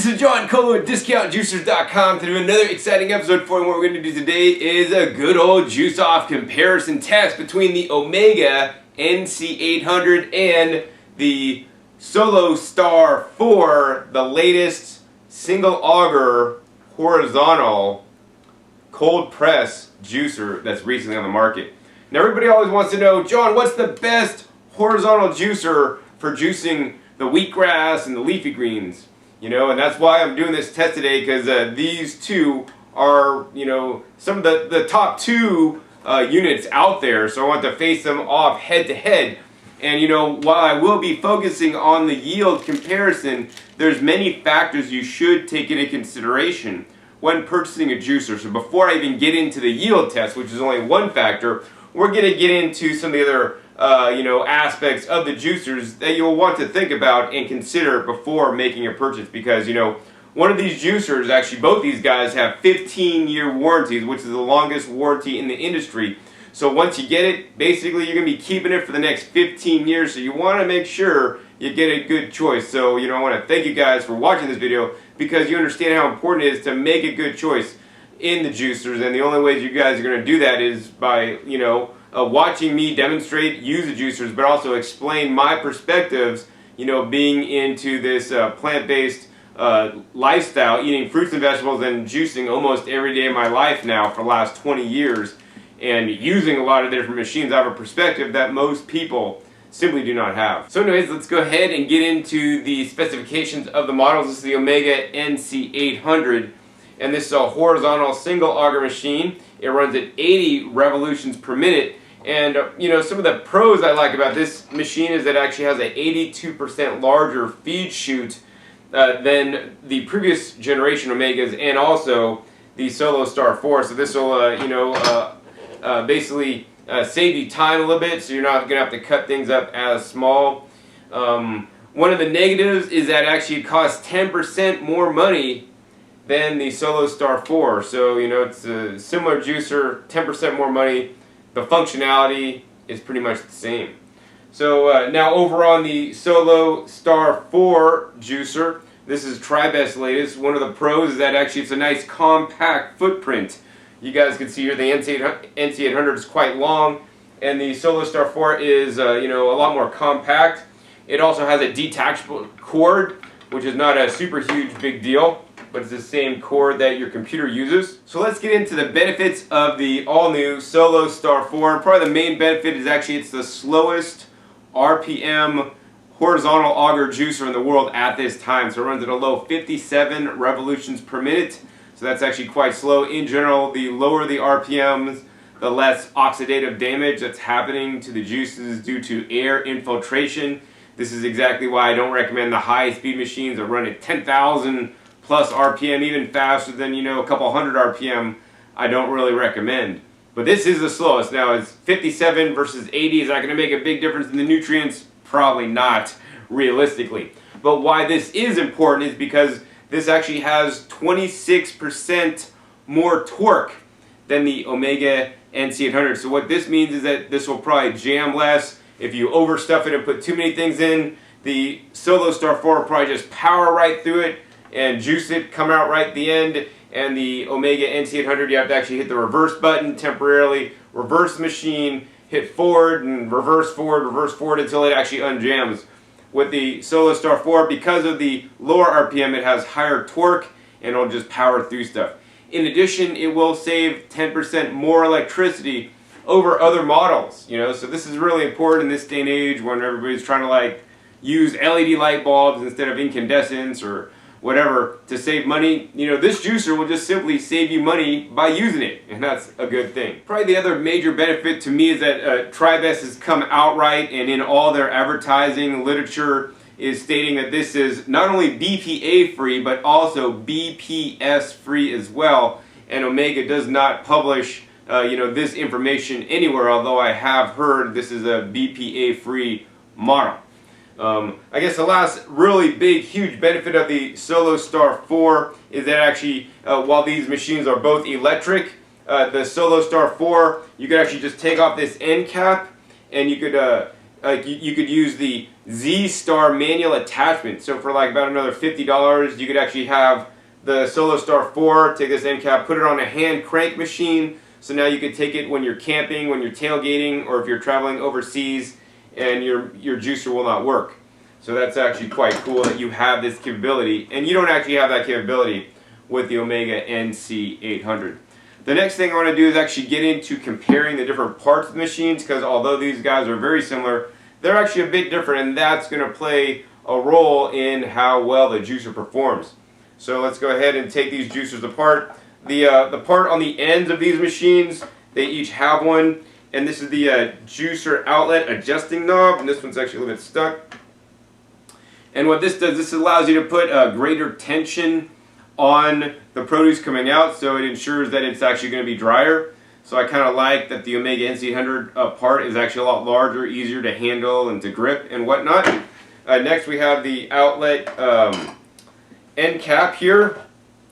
this is John Colo at DiscountJuicers.com to do another exciting episode for you. What we're going to do today is a good old juice-off comparison test between the Omega NC800 and the Solostar 4, the latest single auger horizontal cold press juicer that's recently on the market. Now everybody always wants to know, John, what's the best horizontal juicer for juicing the wheatgrass and the leafy greens? You know, and that's why I'm doing this test today, because these two are, you know, some of the top two units out there. So I want to face them off head to head. And you know, while I will be focusing on the yield comparison, there's many factors you should take into consideration when purchasing a juicer. So before I even get into the yield test, which is only one factor, we're going to get into some of the other you know, aspects of the juicers that you'll want to think about and consider before making a purchase. Because, you know, one of these juicers, actually both these guys, have 15-year warranties, which is the longest warranty in the industry. So once you get it, basically you're going to be keeping it for the next 15 years. So you want to make sure you get a good choice. So, you know, I want to thank you guys for watching this video, because you understand how important it is to make a good choice in the juicers. And the only ways you guys are going to do that is by, you know, watching me demonstrate, use the juicers, but also explain my perspectives, you know, being into this plant-based lifestyle, eating fruits and vegetables and juicing almost every day of my life now for the last 20 years, and using a lot of different machines. I have a perspective that most people simply do not have. So anyways, let's go ahead and get into the specifications of the models. This is the Omega NC800, and this is a horizontal single auger machine. It runs at 80 revolutions per minute. And you know, some of the pros I like about this machine is that it actually has an 82% larger feed chute than the previous generation Omegas, and also the Solostar 4. So this will, you know, basically save you time a little bit, so you're not going to have to cut things up as small. One of the negatives is that actually it costs 10% more money than the Solostar 4. So, you know, it's a similar juicer, 10% more money. The functionality is pretty much the same. So now over on the Solostar 4 juicer, this is Tribest latest. One of the pros is that actually it's a nice compact footprint. You guys can see here the NC800 is quite long, and the Solostar 4 is you know, a lot more compact. It also has a detachable cord, which is not a super huge big deal, but it's the same cord that your computer uses. So let's get into the benefits of the all-new Solostar 4. And probably the main benefit is actually it's the slowest RPM horizontal auger juicer in the world at this time. So it runs at a low 57 revolutions per minute. So that's actually quite slow. In general, the lower the RPMs, the less oxidative damage that's happening to the juices due to air infiltration. This is exactly why I don't recommend the high-speed machines that run at 10,000 plus RPM, even faster than, you know, a couple hundred RPM. I don't really recommend. But this is the slowest. Now, it's 57 versus 80. Is that going to make a big difference in the nutrients? Probably not, realistically. But why this is important is because this actually has 26% more torque than the Omega NC800. So what this means is that this will probably jam less. If you overstuff it and put too many things in, the Solostar 4 will probably just power right through it and juice it, come out right at the end. And the Omega NC800, you have to actually hit the reverse button temporarily, reverse the machine, hit forward and reverse forward until it actually unjams. With the Solostar 4, because of the lower RPM, it has higher torque and it'll just power through stuff. In addition, it will save 10% more electricity over other models, you know, so this is really important in this day and age when everybody's trying to like use LED light bulbs instead of incandescents or whatever to save money. You know, this juicer will just simply save you money by using it, and that's a good thing. Probably the other major benefit to me is that Tribest has come outright and in all their advertising literature is stating that this is not only BPA free but also BPS free as well, and Omega does not publish you know, this information anywhere, although I have heard this is a BPA free model. I guess the last really big, huge benefit of the Solostar 4 is that actually, while these machines are both electric, the Solostar 4, you could actually just take off this end cap and you could like you could use the Z-Star manual attachment. So for like about another $50, you could actually have the Solostar 4, take this end cap, put it on a hand crank machine. So now you could take it when you're camping, when you're tailgating, or if you're traveling overseas and your juicer will not work. So that's actually quite cool that you have this capability, and you don't actually have that capability with the Omega NC800. The next thing I want to do is actually get into comparing the different parts of the machines, because although these guys are very similar, they're actually a bit different, and that's going to play a role in how well the juicer performs. So let's go ahead and take these juicers apart. The part on the ends of these machines, they each have one, and this is the juicer outlet adjusting knob, and this one's actually a little bit stuck. And what this does, this allows you to put greater tension on the produce coming out, so it ensures that it's actually going to be drier. So I kind of like that the Omega NC800 part is actually a lot larger, easier to handle and to grip and whatnot. Next we have the outlet end cap here,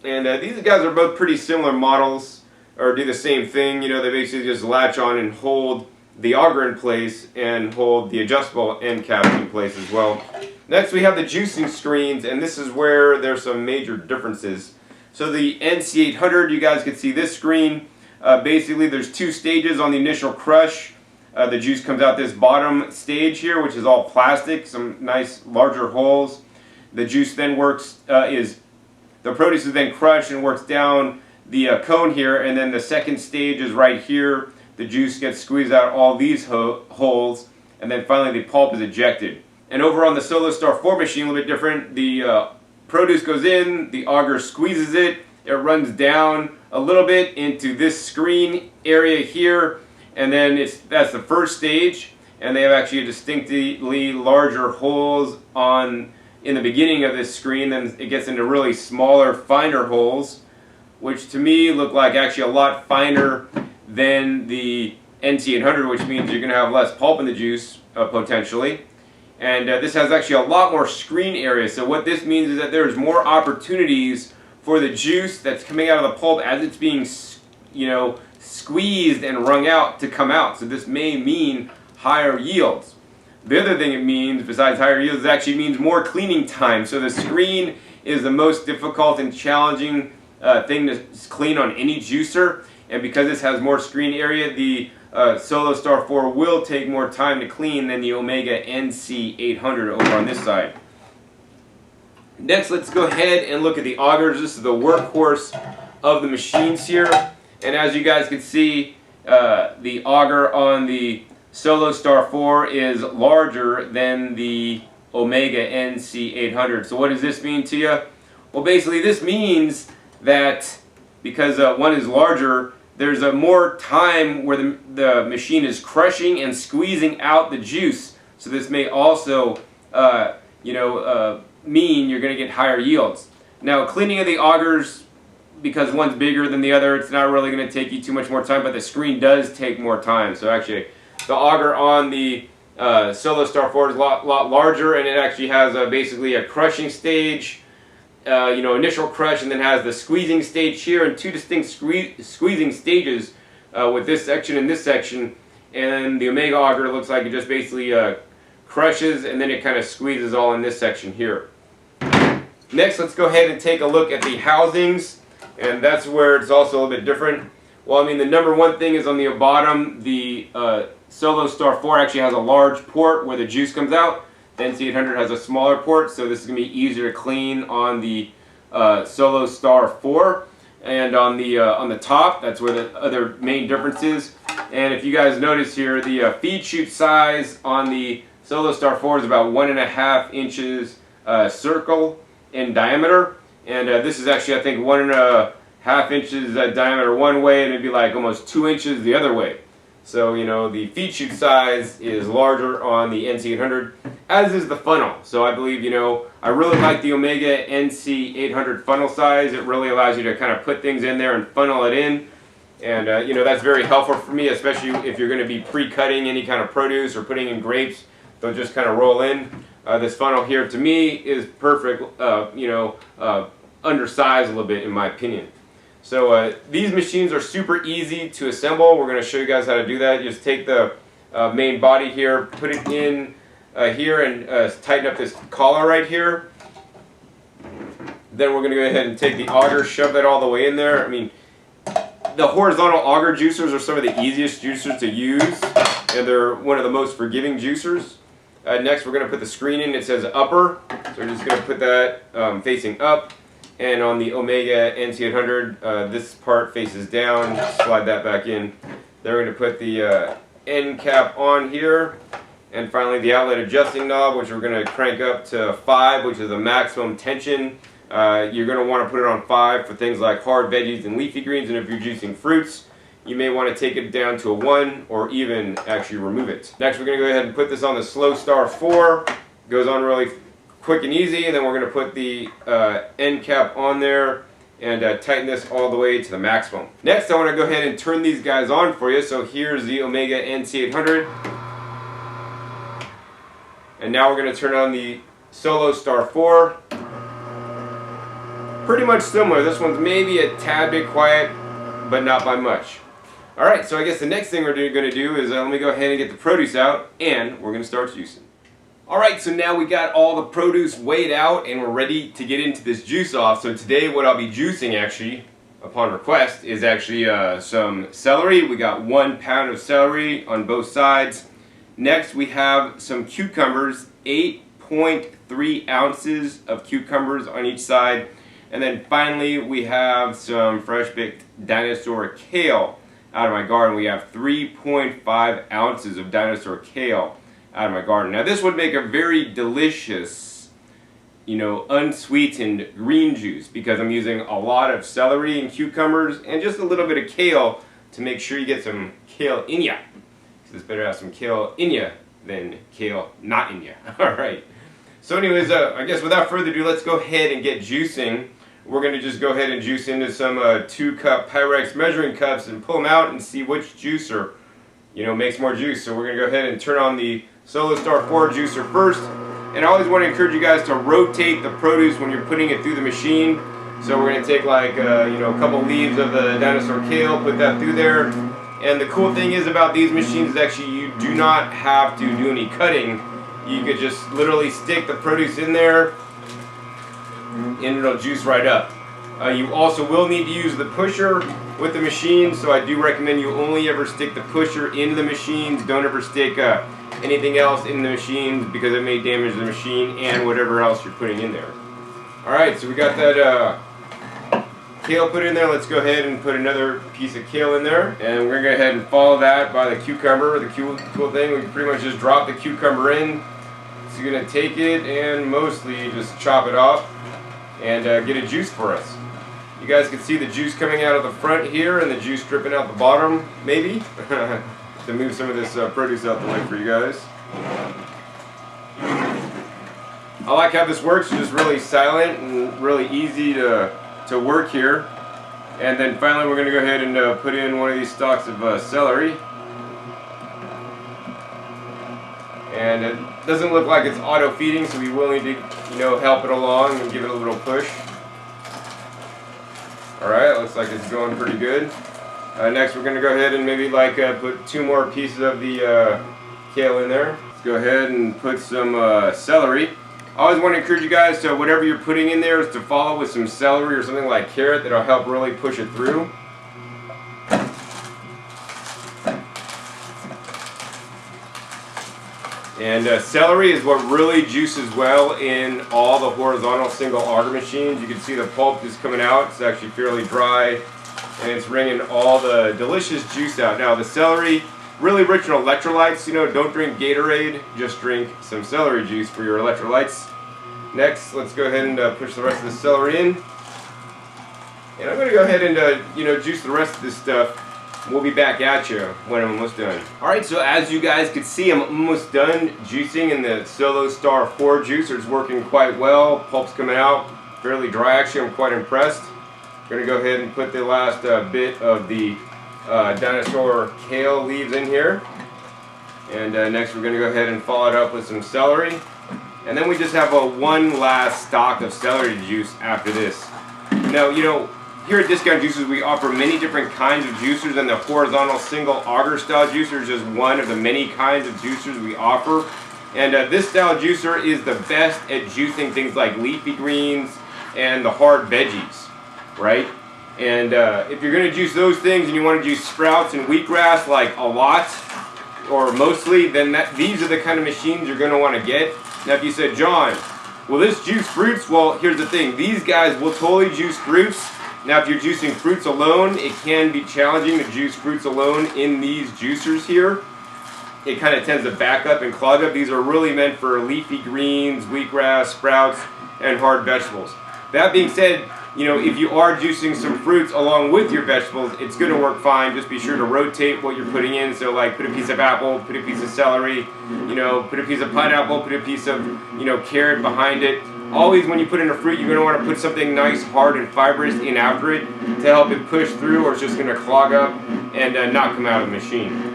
and these guys are both pretty similar models, or do the same thing. You know, they basically just latch on and hold the auger in place and hold the adjustable end cap in place as well. Next we have the juicing screens, and this is where there's some major differences. So the NC800, you guys can see this screen. Basically there's two stages on the initial crush. The juice comes out this bottom stage here, which is all plastic, some nice larger holes. The juice then works, the produce is then crushed and works down the cone here, and then the second stage is right here. The juice gets squeezed out all these holes, and then finally the pulp is ejected. And over on the Solostar 4 machine, a little bit different. The produce goes in, the auger squeezes it, it runs down a little bit into this screen area here, and then that's the first stage, and they have actually distinctly larger holes in the beginning of this screen. Then it gets into really smaller, finer holes, which to me look like actually a lot finer than the NC800, which means you're going to have less pulp in the juice potentially. And this has actually a lot more screen area. So what this means is that there's more opportunities for the juice that's coming out of the pulp as it's being, you know, squeezed and wrung out to come out. So this may mean higher yields. The other thing it means, besides higher yields, it actually means more cleaning time. So the screen is the most difficult and challenging thing to clean on any juicer. And because this has more screen area, the Solostar 4 will take more time to clean than the Omega NC800 over on this side. Next, let's go ahead and look at the augers. This is the workhorse of the machines here. And as you guys can see, the auger on the Solostar 4 is larger than the Omega NC800. So what does this mean to you? Well, basically this means that because one is larger, there's more time where the machine is crushing and squeezing out the juice. So this may also mean you're going to get higher yields. Now, cleaning of the augers, because one's bigger than the other, it's not really going to take you too much more time, but the screen does take more time. So actually, the auger on the Solostar 4 is a lot larger, and it actually has basically a crushing stage, initial crush, and then has the squeezing stage here, and two distinct squeezing stages with this section and this section. And the Omega auger looks like it just basically crushes, and then it kind of squeezes all in this section here. Next, let's go ahead and take a look at the housings, and that's where it's also a little bit different. Well, I mean, the number one thing is on the bottom. The Solostar 4 actually has a large port where the juice comes out. The NC800 has a smaller port, so this is going to be easier to clean on the Solostar 4. And on the top, that's where the other main difference is. And if you guys notice here, the feed chute size on the Solostar 4 is about 1.5 inches circle in diameter. And this is actually, I think, 1.5 inches diameter one way, and it'd be like almost 2 inches the other way. So, the feed chute size is larger on the NC800, as is the funnel. So I believe, I really like the Omega NC800 funnel size. It really allows you to kind of put things in there and funnel it in. And, that's very helpful for me, especially if you're going to be pre-cutting any kind of produce or putting in grapes. They'll just kind of roll in. This funnel here, to me, is perfect, undersized a little bit, in my opinion. So these machines are super easy to assemble. We're going to show you guys how to do that. You just take the main body here, put it in here and tighten up this collar right here. Then we're going to go ahead and take the auger, shove that all the way in there. I mean, the horizontal auger juicers are some of the easiest juicers to use, and they're one of the most forgiving juicers. Next, we're going to put the screen in. It says upper, so we're just going to put that facing up. And on the Omega NC800, this part faces down. Slide that back in. Then we're going to put the end cap on here. And finally, the outlet adjusting knob, which we're going to crank up to 5, which is the maximum tension. You're going to want to put it on 5 for things like hard veggies and leafy greens, and if you're juicing fruits, you may want to take it down to a 1 or even actually remove it. Next, we're going to go ahead and put this on the Solostar 4. Goes on really quick and easy, and then we're going to put the end cap on there and tighten this all the way to the maximum. Next, I want to go ahead and turn these guys on for you. So here's the Omega NC800. And now we're going to turn on the Solostar 4. Pretty much similar. This one's maybe a tad bit quiet, but not by much. Alright, so I guess the next thing we're going to do is let me go ahead and get the produce out, and we're going to start juicing. Alright, so now we got all the produce weighed out, and we're ready to get into this juice off. So today what I'll be juicing, actually, upon request, is actually some celery. We got 1 pound of celery on both sides. Next, we have some cucumbers, 8.3 ounces of cucumbers on each side. And then finally, we have some fresh baked dinosaur kale out of my garden. We have 3.5 ounces of dinosaur kale out of my garden. Now, this would make a very delicious, unsweetened green juice, because I'm using a lot of celery and cucumbers and just a little bit of kale to make sure you get some kale in ya. It's better to have some kale in ya than kale not in ya. Alright. So anyways, I guess without further ado, let's go ahead and get juicing. We're going to just go ahead and juice into some 2-cup Pyrex measuring cups and pull them out and see which juicer, makes more juice. So we're going to go ahead and turn on the Solostar 4 juicer first. And I always want to encourage you guys to rotate the produce when you're putting it through the machine. So we're going to take like, a couple leaves of the dinosaur kale, put that through there. And the cool thing is about these machines is actually you do not have to do any cutting. You could just literally stick the produce in there and it'll juice right up. You also will need to use the pusher with the machine, so I do recommend you only ever stick the pusher into the machines. Don't ever stick anything else in the machines, because it may damage the machine and whatever else you're putting in there. Alright, so we got that kale put in there. Let's go ahead and put another piece of kale in there, and we're going to go ahead and follow that by the cucumber. The cool thing, we can pretty much just drop the cucumber in. So you're going to take it and mostly just chop it off and get a juice for us. You guys can see the juice coming out of the front here and the juice dripping out the bottom, maybe, to move some of this produce out the way for you guys. I like how this works. It's just really silent and really easy to work here. And then finally we're going to go ahead and put in one of these stalks of celery. And it doesn't look like it's auto feeding, so we will need to help it along and give it a little push. Alright, looks like it's going pretty good. Next we're going to go ahead and maybe put 2 more pieces of the kale in there. Let's go ahead and put some celery. I always want to encourage you guys to, whatever you're putting in there, is to follow with some celery or something like carrot. That'll help really push it through. And celery is what really juices well in all the horizontal single auger machines. You can see the pulp is coming out. It's actually fairly dry, and it's wringing all the delicious juice out. Now the celery, really rich in electrolytes. Don't drink Gatorade, just drink some celery juice for your electrolytes. Next, let's go ahead and push the rest of the celery in. And I'm going to go ahead and juice the rest of this stuff. We'll be back at you when I'm almost done. Alright, so as you guys can see, I'm almost done juicing in the Solostar 4 juicer. It's working quite well. Pulp's coming out fairly dry. Actually, I'm quite impressed. I'm going to go ahead and put the last bit of the dinosaur kale leaves in here. And next we're going to go ahead and follow it up with some celery. And then we just have one last stock of celery juice after this. Now, here at Discount Juices, we offer many different kinds of juicers, and the horizontal single auger style juicer is just one of the many kinds of juicers we offer. And this style juicer is the best at juicing things like leafy greens and the hard veggies, right? And if you're going to juice those things and you want to juice sprouts and wheatgrass like a lot or mostly, then these are the kind of machines you're going to want to get. Now if you said, John, will this juice fruits? Well, here's the thing. These guys will totally juice fruits. Now if you're juicing fruits alone, it can be challenging to juice fruits alone in these juicers here. It kind of tends to back up and clog up. These are really meant for leafy greens, wheatgrass, sprouts, and hard vegetables. That being said, you know, if you are juicing some fruits along with your vegetables, it's going to work fine. Just be sure to rotate what you're putting in. So like put a piece of apple, put a piece of celery, you know, put a piece of pineapple, put a piece of, you know, carrot behind it. Always when you put in a fruit, you're going to want to put something nice, hard, and fibrous in after it to help it push through, or it's just going to clog up and not come out of the machine.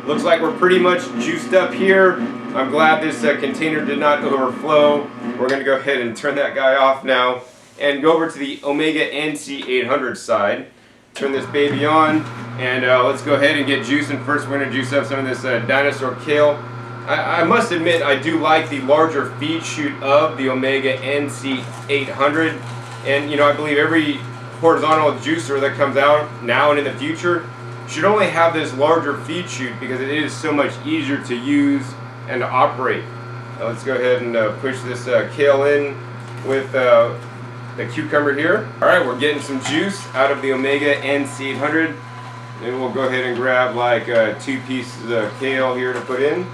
Looks like we're pretty much juiced up here. I'm glad this container did not overflow. We're going to go ahead and turn that guy off now and go over to the Omega NC800 side. Turn this baby on and let's go ahead and get juicing. First we're going to juice up some of this dinosaur kale. I must admit I do like the larger feed chute of the Omega NC800, and you know, I believe every horizontal juicer that comes out now and in the future should only have this larger feed chute because it is so much easier to use and to operate. Now let's go ahead and push this kale in with the cucumber here. Alright, we're getting some juice out of the Omega NC800. Maybe we'll go ahead and grab like 2 pieces of kale here to put in.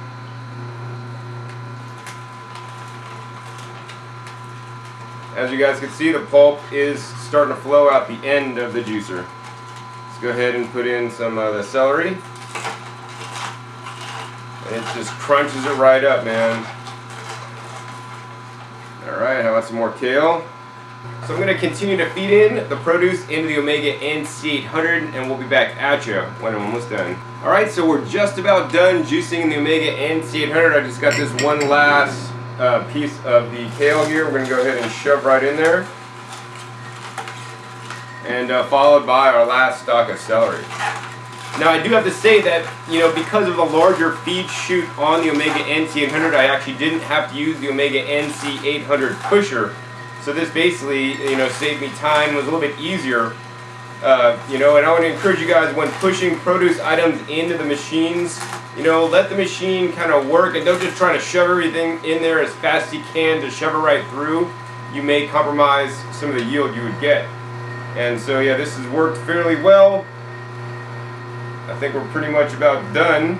As you guys can see, the pulp is starting to flow out the end of the juicer. Let's go ahead and put in some of the celery. And it just crunches it right up, man. Alright, how about some more kale? So I'm going to continue to feed in the produce into the Omega NC800, and we'll be back at you when I'm almost done. Alright, so we're just about done juicing in the Omega NC800. I just got this one last piece of the kale here. We're going to go ahead and shove right in there. And followed by our last stalk of celery. Now I do have to say that, you know, because of the larger feed chute on the Omega NC800, I actually didn't have to use the Omega NC800 pusher. So this basically, you know, saved me time, was a little bit easier. You know, and I want to encourage you guys, when pushing produce items into the machines, you know, let the machine kind of work, and don't just try to shove everything in there as fast as you can to shove it right through. You may compromise some of the yield you would get. And so yeah, this has worked fairly well. I think we're pretty much about done.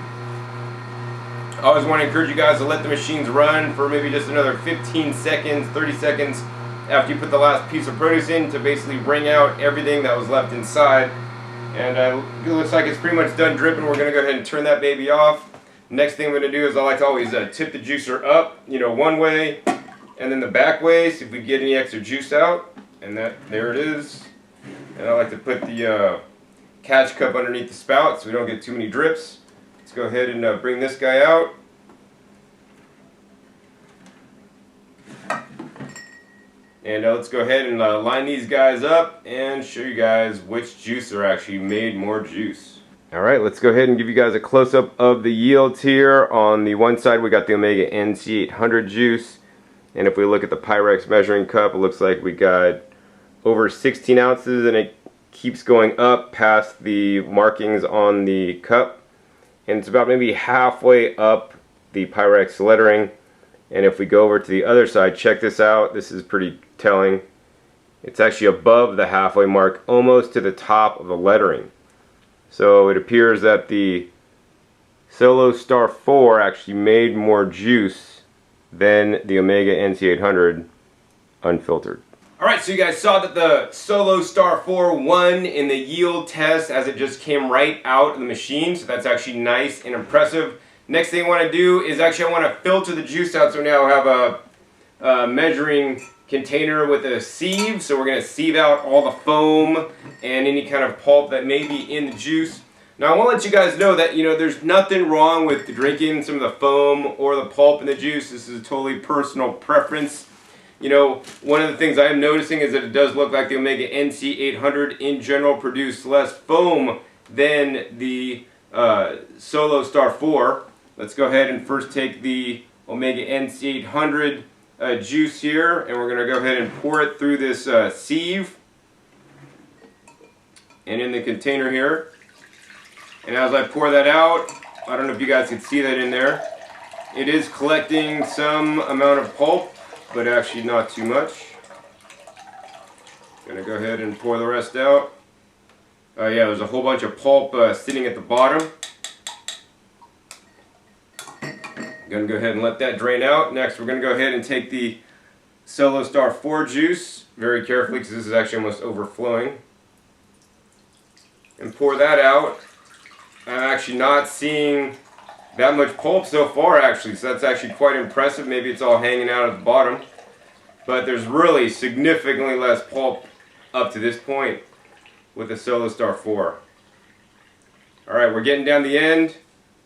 I always want to encourage you guys to let the machines run for maybe just another 15 seconds, 30 seconds after you put the last piece of produce in, to basically wring out everything that was left inside. And it looks like it's pretty much done dripping. We're going to go ahead and turn that baby off. Next thing I'm going to do is I like to always tip the juicer up, you know, one way and then the back way, see if we get any extra juice out. And there it is. And I like to put the catch cup underneath the spout so we don't get too many drips. Let's go ahead and bring this guy out. And let's go ahead and line these guys up and show you guys which juicer actually made more juice. Alright, let's go ahead and give you guys a close-up of the yields here. On the one side we got the Omega NC800 juice, and if we look at the Pyrex measuring cup, it looks like we got over 16 ounces, and it keeps going up past the markings on the cup, and it's about maybe halfway up the Pyrex lettering. And if we go over to the other side, check this out. This is pretty telling. It's actually above the halfway mark, almost to the top of the lettering. So it appears that the Solostar 4 actually made more juice than the Omega NC800 unfiltered. Alright, so you guys saw that the Solostar 4 won in the yield test as it just came right out of the machine. So that's actually nice and impressive. Next thing I want to do is actually I want to filter the juice out. So now I have a measuring container with a sieve. So we're going to sieve out all the foam and any kind of pulp that may be in the juice. Now I want to let you guys know that, you know, there's nothing wrong with drinking some of the foam or the pulp in the juice. This is a totally personal preference. You know, one of the things I'm noticing is that it does look like the Omega NC800 in general produced less foam than the Solostar 4. Let's go ahead and first take the Omega NC800 juice here, and we're going to go ahead and pour it through this sieve and in the container here. And as I pour that out, I don't know if you guys can see that in there, it is collecting some amount of pulp, but actually not too much. Gonna go ahead and pour the rest out. Yeah, there's a whole bunch of pulp sitting at the bottom. Gonna go ahead and let that drain out. Next, we're gonna go ahead and take the Solostar 4 juice very carefully, because this is actually almost overflowing, and pour that out. I'm actually not seeing that much pulp so far, actually, so that's actually quite impressive. Maybe it's all hanging out at the bottom, but there's really significantly less pulp up to this point with the Solostar 4. Alright, we're getting down the end.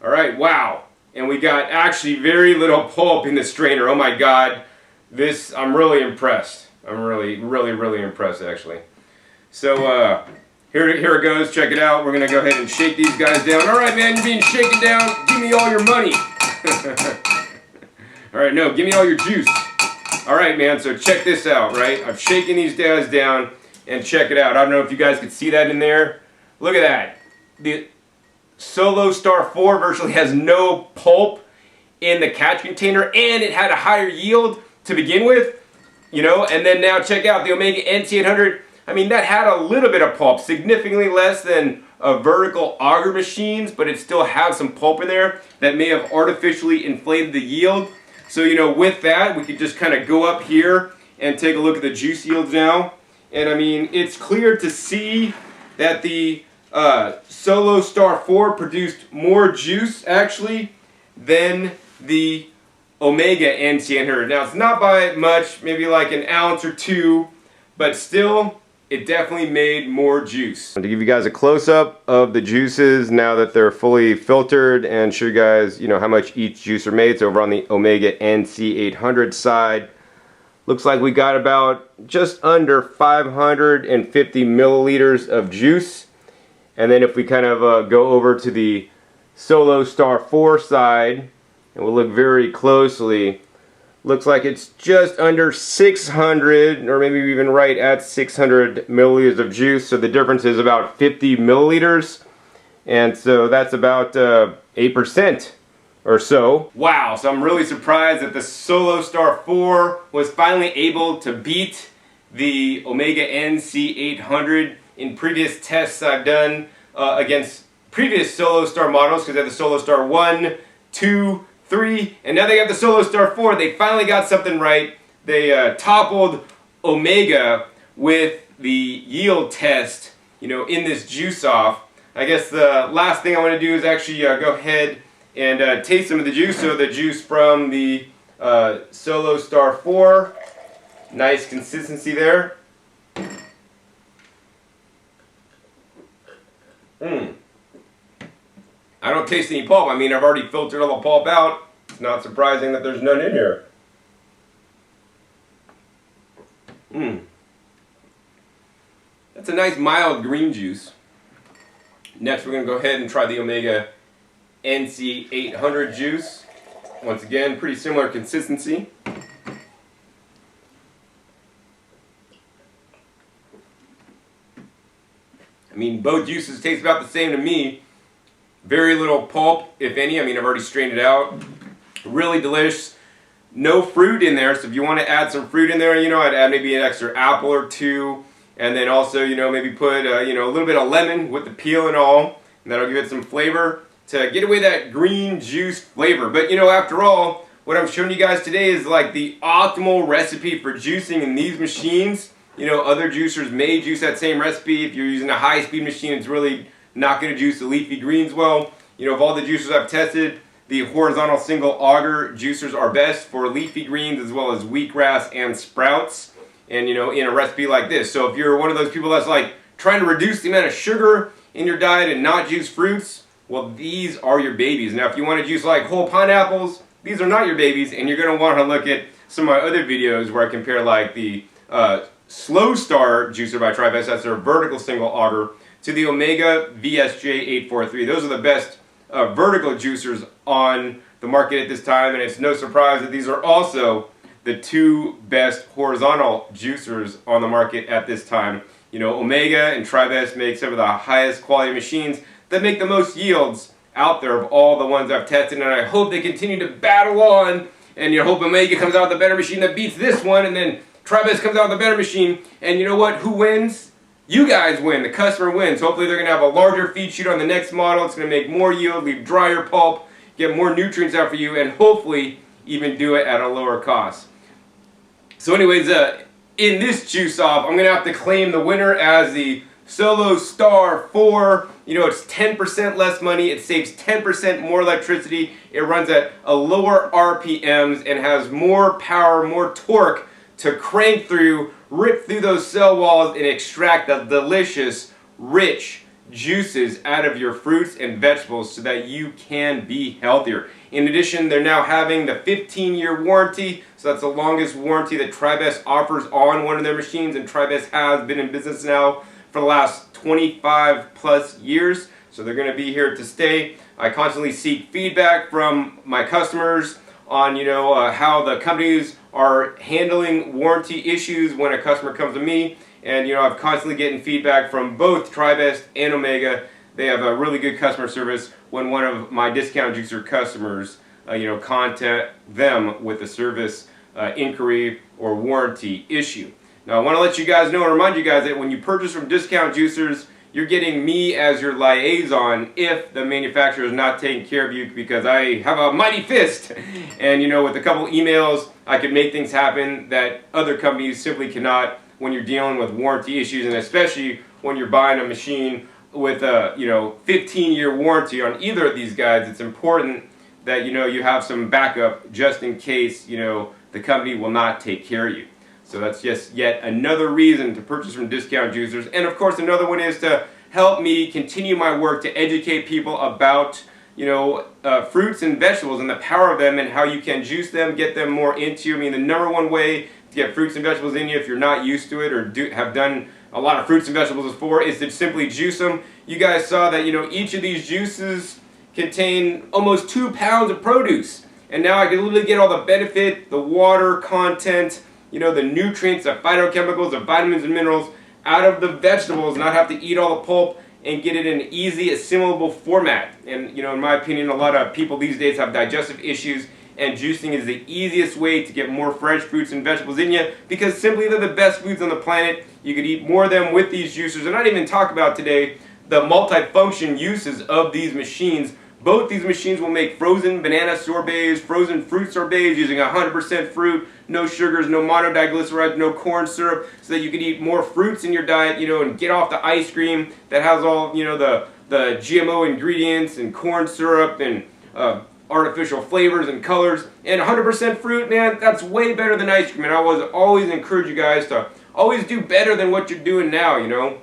Alright, wow. And we got actually very little pulp in the strainer. Oh my god. This, I'm really impressed. I'm really impressed, actually. So, here it goes. Check it out. We're going to go ahead and shake these guys down. Alright, man, you're being shaken down. Give me all your money. Alright, no, give me all your juice. Alright, man, so check this out, right? I've shaken these guys down, and check it out. I don't know if you guys could see that in there. Look at that. The Solostar 4 virtually has no pulp in the catch container, and it had a higher yield to begin with, you know, and then now check out the Omega NC800. I mean, that had a little bit of pulp, significantly less than vertical auger machines, but it still has some pulp in there that may have artificially inflated the yield. So, you know, with that, we could just kind of go up here and take a look at the juice yields now. And I mean, it's clear to see that the Solostar 4 produced more juice, actually, than the Omega NC800. Now, it's not by much, maybe like an ounce or two, but still, it definitely made more juice. To give you guys a close-up of the juices now that they're fully filtered, and show you guys, you know, how much each juicer made. So over on the Omega NC800 side, looks like we got about just under 550 milliliters of juice. And then if we kind of go over to the Solostar 4 side, and we'll look very closely, looks like it's just under 600, or maybe even right at 600 milliliters of juice. So the difference is about 50 milliliters. And so that's about 8% or so. Wow, so I'm really surprised that the Solostar 4 was finally able to beat the Omega NC800 in previous tests I've done against previous Solostar models, because they have the Solostar 1, 2, 3, and now they got the Solostar 4. They finally got something right. They toppled Omega with the yield test, you know, in this juice off. I guess the last thing I want to do is actually go ahead and taste some of the juice. So the juice from the Solostar 4, nice consistency there. I don't taste any pulp. I mean, I've already filtered all the pulp out. It's not surprising that there's none in here. That's a nice mild green juice. Next, we're going to go ahead and try the Omega NC800 juice. Once again, pretty similar consistency. I mean, both juices taste about the same to me. Very little pulp, if any. I mean, I've already strained it out. Really delicious. No fruit in there, so if you want to add some fruit in there, you know, I'd add maybe an extra apple or two. And then also, you know, maybe put, you know, a little bit of lemon with the peel and all. And that'll give it some flavor to get away that green juice flavor. But, you know, after all, what I'm showing you guys today is like the optimal recipe for juicing in these machines. You know, other juicers may juice that same recipe. If you're using a high-speed machine, it's really not going to juice the leafy greens well. You know, of all the juicers I've tested, the horizontal single auger juicers are best for leafy greens as well as wheatgrass and sprouts. And, you know, in a recipe like this. So if you're one of those people that's like trying to reduce the amount of sugar in your diet and not juice fruits, well, these are your babies. Now, if you want to juice like whole pineapples, these are not your babies, and you're going to want to look at some of my other videos where I compare like the Solostar juicer by Tribest, that's their vertical single auger, to the Omega VSJ843. Those are the best vertical juicers on the market at this time, and it's no surprise that these are also the two best horizontal juicers on the market at this time. You know, Omega and Tribest make some of the highest quality machines that make the most yields out there of all the ones I've tested, and I hope they continue to battle on, and you hope Omega comes out with a better machine that beats this one, and then Tribest comes out with a better machine, and you know what? Who wins? You guys win. The customer wins. Hopefully they're going to have a larger feed chute on the next model. It's going to make more yield, leave drier pulp, get more nutrients out for you, and hopefully even do it at a lower cost. So anyways, in this juice off, I'm going to have to claim the winner as the Solostar 4. You know, it's 10% less money, it saves 10% more electricity, it runs at a lower RPMs, and has more power, more torque to crank through, rip through those cell walls, and extract the delicious, rich juices out of your fruits and vegetables so that you can be healthier. In addition, they're now having the 15-year warranty, so that's the longest warranty that Tribest offers on one of their machines, and Tribest has been in business now for the last 25 plus years, so they're going to be here to stay. I constantly seek feedback from my customers on, you know, how the companies are handling warranty issues when a customer comes to me, and you know, I'm constantly getting feedback from both Tribest and Omega. They have a really good customer service when one of my discount juicer customers you know, contact them with a service inquiry or warranty issue. Now, I want to let you guys know and remind you guys that when you purchase from discount juicers, you're getting me as your liaison if the manufacturer is not taking care of you, because I have a mighty fist, and you know, with a couple emails I can make things happen that other companies simply cannot when you're dealing with warranty issues, and especially when you're buying a machine with a, you know, 15-year warranty on either of these guys. It's important that, you know, you have some backup just in case, you know, the company will not take care of you. So that's just yet another reason to purchase from discount juicers. And of course, another one is to help me continue my work to educate people about, you know, fruits and vegetables and the power of them and how you can juice them, get them more into you. I mean, the number one way to get fruits and vegetables in you, if you're not used to it or have done a lot of fruits and vegetables before, is to simply juice them. You guys saw that, you know, each of these juices contain almost 2 pounds of produce. And now I can literally get all the benefit, the water content, you know, the nutrients, the phytochemicals, the vitamins and minerals out of the vegetables, not have to eat all the pulp, and get it in an easy, assimilable format. And, you know, in my opinion, a lot of people these days have digestive issues, and juicing is the easiest way to get more fresh fruits and vegetables in you, because simply they're the best foods on the planet. You could eat more of them with these juicers. And I didn't even talk about today the multifunction uses of these machines. Both these machines will make frozen banana sorbets, frozen fruit sorbets using 100% fruit, no sugars, no monodiglycerides, no corn syrup, so that you can eat more fruits in your diet, you know, and get off the ice cream that has all, you know, the GMO ingredients and corn syrup and artificial flavors and colors. And 100% fruit, man, that's way better than ice cream. And I always encourage you guys to always do better than what you're doing now, you know.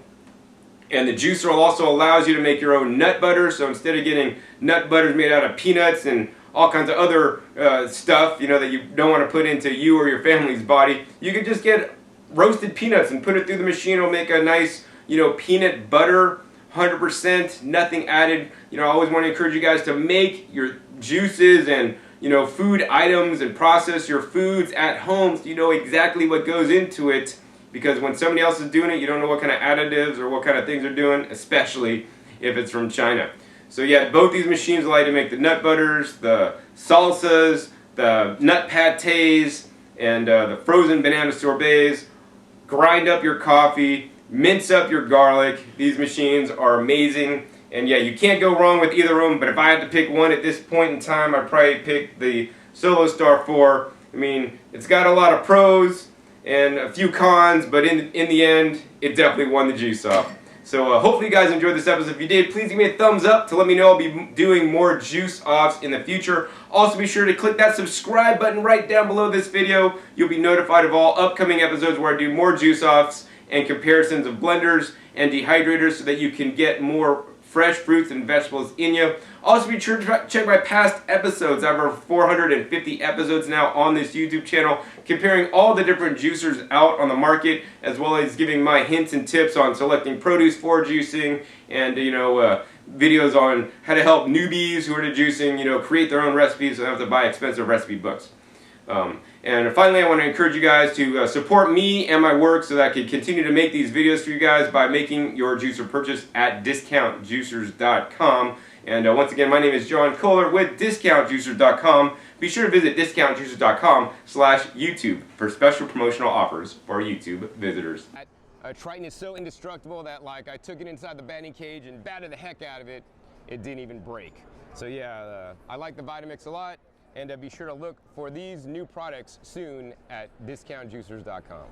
And the juicer also allows you to make your own nut butter. So instead of getting nut butters made out of peanuts and all kinds of other stuff, you know, that you don't want to put into you or your family's body, you can just get roasted peanuts and put it through the machine. It'll make a nice, you know, peanut butter, 100%, nothing added. You know, I always want to encourage you guys to make your juices and, you know, food items and process your foods at home so you know exactly what goes into it. Because when somebody else is doing it, you don't know what kind of additives or what kind of things they're doing, especially if it's from China. So yeah, both these machines allow you to make the nut butters, the salsas, the nut patés, and the frozen banana sorbets. Grind up your coffee, mince up your garlic. These machines are amazing. And yeah, you can't go wrong with either of them, but if I had to pick one at this point in time, I'd probably pick the Solostar 4. I mean, it's got a lot of pros and a few cons, but in the end, it definitely won the juice off. So hopefully you guys enjoyed this episode. If you did, please give me a thumbs up to let me know I'll be doing more juice offs in the future. Also be sure to click that subscribe button right down below this video. You'll be notified of all upcoming episodes where I do more juice offs and comparisons of blenders and dehydrators so that you can get more fresh fruits and vegetables in you. Also be sure to check my past episodes. I have over 450 episodes now on this YouTube channel comparing all the different juicers out on the market, as well as giving my hints and tips on selecting produce for juicing, and videos on how to help newbies who are to juicing, create their own recipes so they don't have to buy expensive recipe books. And finally, I want to encourage you guys to support me and my work so that I can continue to make these videos for you guys by making your juicer purchase at discountjuicers.com. And once again, my name is John Kohler with discountjuicers.com. Be sure to visit discountjuicers.com/YouTube for special promotional offers for YouTube visitors. Triton is so indestructible that I took it inside the batting cage and batted the heck out of it. It didn't even break. So yeah, I like the Vitamix a lot. And be sure to look for these new products soon at discountjuicers.com.